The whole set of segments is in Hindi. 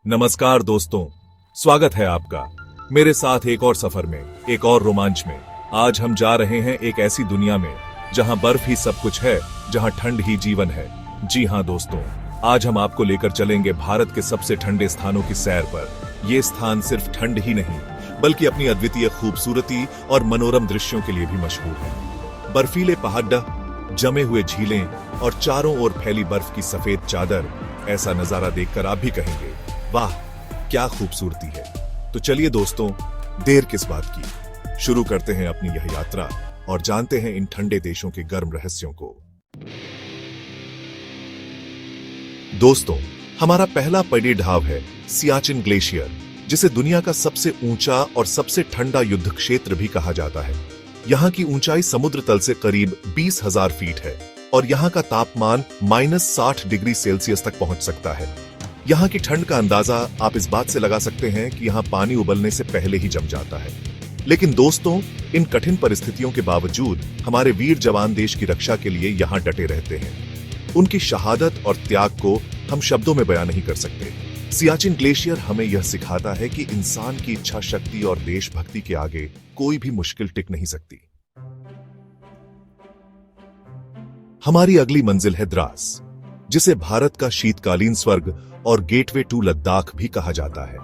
नमस्कार दोस्तों, स्वागत है आपका मेरे साथ एक और सफर में, एक और रोमांच में। आज हम जा रहे हैं एक ऐसी दुनिया में जहां बर्फ ही सब कुछ है, जहां ठंड ही जीवन है। जी हां दोस्तों, आज हम आपको लेकर चलेंगे भारत के सबसे ठंडे स्थानों की सैर पर। ये स्थान सिर्फ ठंड ही नहीं, बल्कि अपनी अद्वितीय खूबसूरती और मनोरम दृश्यों के लिए भी मशहूर है। बर्फीले पहाड़, जमे हुए झीलें और चारों ओर फैली बर्फ की सफेद चादर, ऐसा नजारा देखकर आप भी कहेंगे, वाह क्या खूबसूरती है। तो चलिए दोस्तों, देर किस बात की, शुरू करते हैं अपनी यह यात्रा और जानते हैं इन ठंडे देशों के गर्म रहस्यों को। दोस्तों, हमारा पहला पड़ाव है सियाचिन ग्लेशियर, जिसे दुनिया का सबसे ऊंचा और सबसे ठंडा युद्ध क्षेत्र भी कहा जाता है। यहाँ की ऊंचाई समुद्र तल से करीब 20,000 फीट है और यहाँ का तापमान -60 डिग्री सेल्सियस तक पहुंच सकता है। यहाँ की ठंड का अंदाजा आप इस बात से लगा सकते हैं कि यहाँ पानी उबलने से पहले ही जम जाता है। लेकिन दोस्तों, इन कठिन परिस्थितियों के बावजूद हमारे वीर जवान देश की रक्षा के लिए यहाँ डटे रहते हैं। उनकी शहादत और त्याग को हम शब्दों में बयान नहीं कर सकते। सियाचिन ग्लेशियर हमें यह सिखाता है कि इंसान की इच्छा शक्ति और देशभक्ति के आगे कोई भी मुश्किल टिक नहीं सकती। हमारी अगली मंजिल है द्रास, जिसे भारत का शीतकालीन स्वर्ग और गेटवे टू लद्दाख भी कहा जाता है।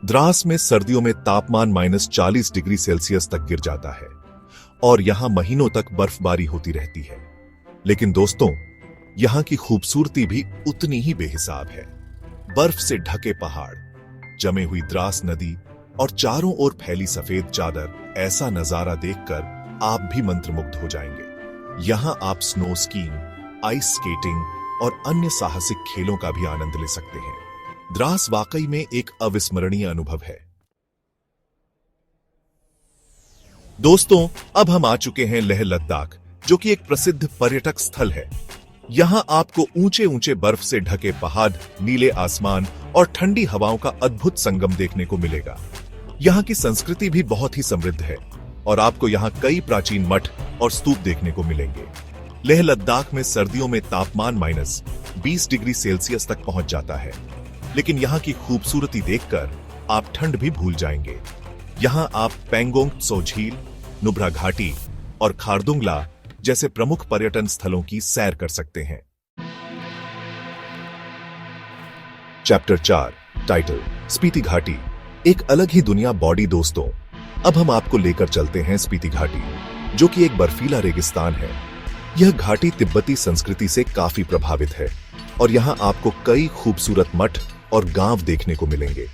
द्रास में सर्दियों में तापमान -40 डिग्री सेल्सियस तक गिर जाता है और यहां महीनों तक बर्फबारी होती रहती है। लेकिन दोस्तों, यहां की खूबसूरती भी उतनी ही बेहिसाब है। बर्फ से ढके पहाड़, जमे हुई द्रास नदी और चारों ओर फैली सफेद चादर, ऐसा नजारा देखकर आप भी मंत्रमुग्ध हो जाएंगे। यहां आप स्नो स्कीइंग, आइस स्केटिंग और अन्य साहसिक खेलों का भी आनंद ले सकते हैं। द्रास वाकई में एक अविस्मरणीय अनुभव है। दोस्तों, अब हम आ चुके हैं लेह लद्दाख, जो कि एक प्रसिद्ध पर्यटक स्थल है। यहां आपको ऊंचे ऊंचे बर्फ से ढके पहाड़, नीले आसमान और ठंडी हवाओं का अद्भुत संगम देखने को मिलेगा। यहां की संस्कृति भी बहुत ही समृद्ध है और आपको यहां कई प्राचीन मठ और स्तूप देखने को मिलेंगे। लेह लद्दाख में सर्दियों में तापमान -20 डिग्री सेल्सियस तक पहुंच जाता है, लेकिन यहां की खूबसूरती देखकर आप ठंड भी भूल जाएंगे। यहां आप पेंगोंग त्सो झील, नुब्रा घाटी और खारदुंगला जैसे प्रमुख पर्यटन स्थलों की सैर कर सकते हैं। चैप्टर 4 टाइटल स्पीति घाटी, एक अलग ही दुनिया बॉडी। दोस्तों, अब हम आपको लेकर चलते हैं स्पीति घाटी, जो कि एक बर्फीला रेगिस्तान है। यह घाटी तिब्बती संस्कृति से काफी प्रभावित है और यहाँ आपको कई खूबसूरत मठ और गांव देखने को मिलेंगे।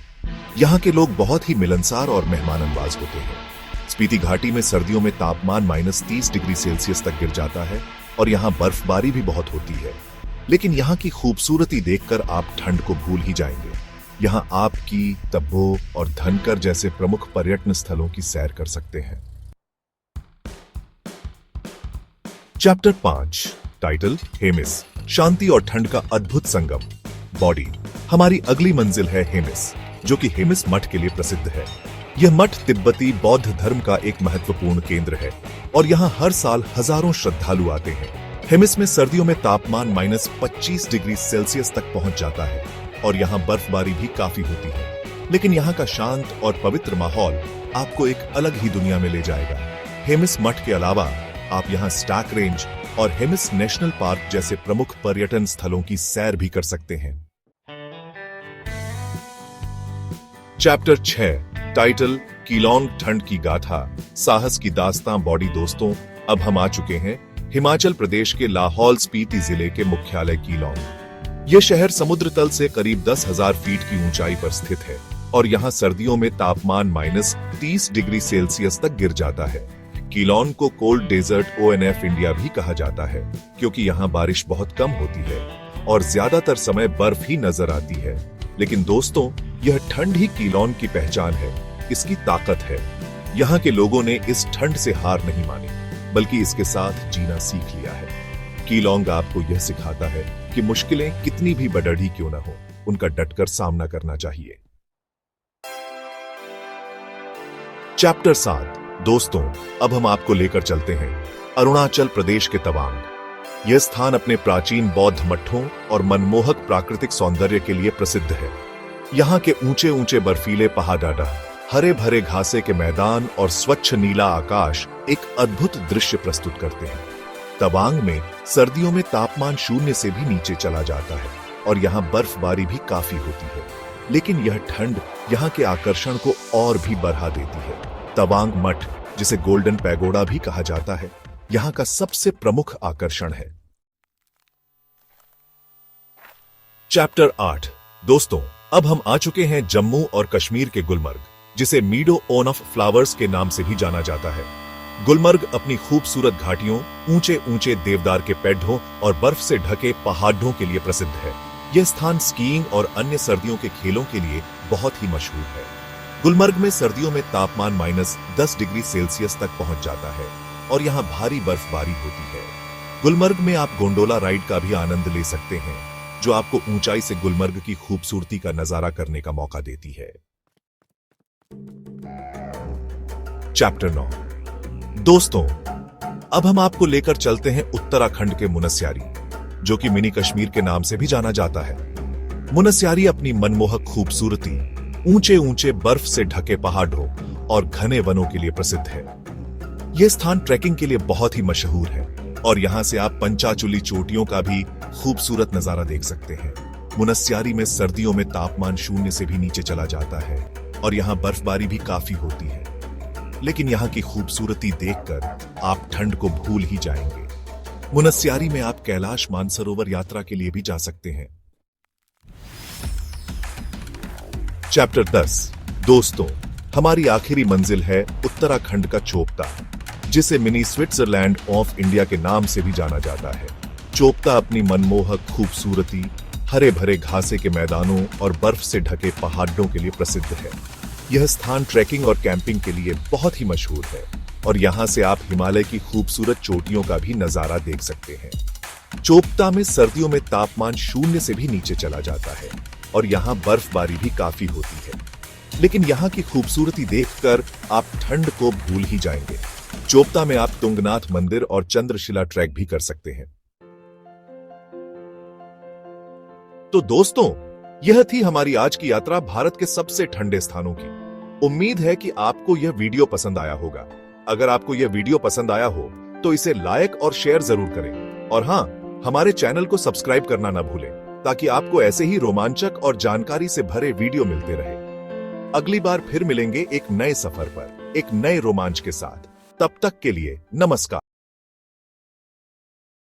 यहाँ के लोग बहुत ही मिलनसार और मेहमाननवाज होते हैं। स्पीति घाटी में सर्दियों में तापमान -30 डिग्री सेल्सियस तक गिर जाता है और यहाँ बर्फबारी भी बहुत होती है। लेकिन यहाँ की खूबसूरती देखकर आप ठंड को भूल ही जाएंगे। यहाँ आप की तब्बो और धनकर जैसे प्रमुख पर्यटन स्थलों की सैर कर सकते हैं। चैप्टर 5 टाइटल हेमिस, शांति और ठंड का अद्भुत संगम बॉडी। हमारी अगली मंजिल है हेमिस, जो कि हेमिस मठ के लिए प्रसिद्ध है। यह मठ तिब्बती बौद्ध धर्म का एक महत्वपूर्ण केंद्र है और यहाँ हर साल हजारों श्रद्धालु आते हैं। हेमिस में सर्दियों में तापमान -25 डिग्री सेल्सियस तक पहुंच जाता है और यहाँ बर्फबारी भी काफी होती है। लेकिन यहाँ का शांत और पवित्र माहौल आपको एक अलग ही दुनिया में ले जाएगा। हेमिस मठ के अलावा आप यहाँ स्टाक रेंज और हेमिस नेशनल पार्क जैसे प्रमुख पर्यटन स्थलों की सैर भी कर सकते हैं। चैप्टर 6 टाइटल कीलोंग ठंड की गाथा, साहस की दास्तां बॉडी। दोस्तों, अब हम आ चुके हैं हिमाचल प्रदेश के लाहौल स्पीति जिले के मुख्यालय कीलोंग। यह शहर समुद्र तल से करीब 10,000 फीट की ऊंचाई पर स्थित है और यहाँ सर्दियों में तापमान -30 डिग्री सेल्सियस तक गिर जाता है। कीलोंग को कोल्ड डेजर्ट ONF इंडिया भी कहा जाता है, क्योंकि यहाँ बारिश बहुत कम होती है और ज्यादातर समय बर्फ ही नजर आती है। लेकिन दोस्तों, यह ठंड ही कीलोंग की पहचान है, इसकी ताकत है। यहाँ के लोगों ने इस ठंड से हार नहीं मानी, बल्कि इसके साथ जीना सीख लिया है। कीलोंग आपको यह सिखाता है कि मुश्किलें कितनी भी बड़ढ़ी क्यों न हो, उनका डटकर सामना करना चाहिए। चैप्टर 7 दोस्तों, अब हम आपको लेकर चलते हैं अरुणाचल प्रदेश के तवांग। यह स्थान अपने प्राचीन बौद्ध मठों और मनमोहक प्राकृतिक सौंदर्य के लिए प्रसिद्ध है। यहाँ के ऊंचे ऊंचे बर्फीले पहाड़, हरे भरे घासे के मैदान और स्वच्छ नीला आकाश एक अद्भुत दृश्य प्रस्तुत करते हैं। तवांग में सर्दियों में तापमान 0 से भी नीचे चला जाता है और यहाँ बर्फबारी भी काफी होती है, लेकिन यह ठंड यहाँ के आकर्षण को और भी बढ़ा देती है। तवांग मठ, जिसे गोल्डन पैगोडा भी कहा जाता है, यहाँ का सबसे प्रमुख आकर्षण है। चैप्टर 8। दोस्तों, अब हम आ चुके हैं जम्मू और कश्मीर के गुलमर्ग, जिसे मीडो ऑफ फ्लावर्स के नाम से भी जाना जाता है। गुलमर्ग अपनी खूबसूरत घाटियों, ऊंचे ऊंचे देवदार के पेड़ों और बर्फ से ढके पहाड़ों के लिए प्रसिद्ध है। यह स्थान स्कीइंग और अन्य सर्दियों के खेलों के लिए बहुत ही मशहूर है। गुलमर्ग में सर्दियों में तापमान -10 डिग्री सेल्सियस तक पहुंच जाता है और यहाँ भारी बर्फबारी होती है। गुलमर्ग में आप गोंडोला राइड का भी आनंद ले सकते हैं, जो आपको ऊंचाई से गुलमर्ग की खूबसूरती का नजारा करने का मौका देती है। चैप्टर 9। दोस्तों, अब हम आपको लेकर चलते हैं उत्तराखंड के मुनस्यारी, जो कि मिनी कश्मीर के नाम से भी जाना जाता है। मुनस्यारी अपनी मनमोहक खूबसूरती, ऊंचे ऊंचे बर्फ से ढके पहाड़ों और घने वनों के लिए प्रसिद्ध है। यह स्थान ट्रैकिंग के लिए बहुत ही मशहूर है और यहां से आप पंचाचुली चोटियों का भी खूबसूरत नजारा देख सकते हैं। मुनस्यारी में सर्दियों में तापमान 0 से भी नीचे चला जाता है और यहाँ बर्फबारी भी काफी होती है, लेकिन यहाँ की खूबसूरती देखकर आप ठंड को भूल ही जाएंगे। मुनस्यारी में आप कैलाश मानसरोवर यात्रा के लिए भी जा सकते हैं। चैप्टर 10। दोस्तों, हमारी आखिरी मंजिल है उत्तराखंड का चोपता, जिसे मिनी स्विट्जरलैंड ऑफ इंडिया के नाम से भी जाना जाता है। चोपता अपनी मनमोहक खूबसूरती, हरे भरे घासे के मैदानों और बर्फ से ढके पहाड़ों के लिए प्रसिद्ध है। यह स्थान ट्रैकिंग और कैंपिंग के लिए बहुत ही मशहूर है और यहाँ से आप हिमालय की खूबसूरत चोटियों का भी नजारा देख सकते हैं। चोपता में सर्दियों में तापमान 0 से भी नीचे चला जाता है और यहाँ बर्फबारी भी काफी होती है, लेकिन यहाँ की खूबसूरती देखकर आप ठंड को भूल ही जाएंगे। चोपता में आप तुंगनाथ मंदिर और चंद्रशिला ट्रैक भी कर सकते हैं। तो दोस्तों, यह थी हमारी आज की यात्रा भारत के सबसे ठंडे स्थानों की। उम्मीद है कि आपको यह वीडियो पसंद आया होगा। अगर आपको यह वीडियो पसंद आया हो तो इसे लाइक और शेयर जरूर करें और हाँ, हमारे चैनल को सब्सक्राइब करना ना भूलें, ताकि आपको ऐसे ही रोमांचक और जानकारी से भरे वीडियो मिलते रहे। अगली बार फिर मिलेंगे एक नए सफर पर, एक नए रोमांच के साथ। तब तक के लिए नमस्कार।